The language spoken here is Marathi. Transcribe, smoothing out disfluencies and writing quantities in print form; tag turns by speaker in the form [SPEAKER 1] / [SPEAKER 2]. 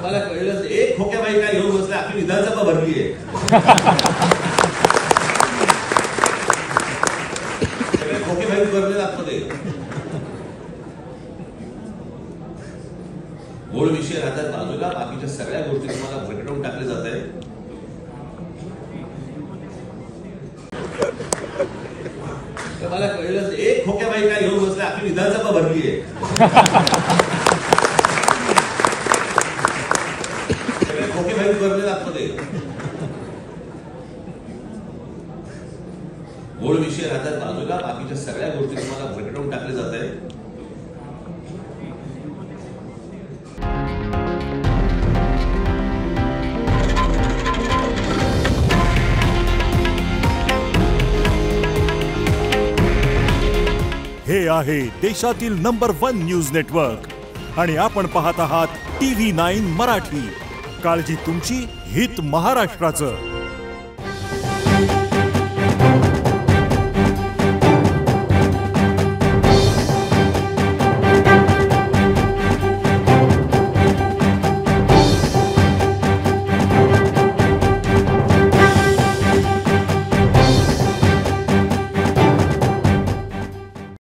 [SPEAKER 1] मला कळलं एक खोक्याबाई काय घेऊन बसले, आपली विधानसभा भरली आहे. खोकेबाई भरले आतमध्ये. मूळ विषय राहतात बाजूला, बाकीच्या सगळ्या गोष्टी तुम्हाला भरकटवून टाकले जात आहे. मला कळलं एक खोक्याबाई काय घेऊन बसले, आपली विधानसभा भरली आहे. खोकेबाई भरले आतमध्ये. मूळ विषय राहतात बाजूला, बाकीच्या सगळ्या गोष्टी तुम्हाला भरकटवून टाकले जात आहे.
[SPEAKER 2] हे आहे देशातील नंबर 1 न्यूज नेटवर्क आणि आपण पाहत आहात TV9 मराठी. काळजी तुमची, हित महाराष्ट्राचं.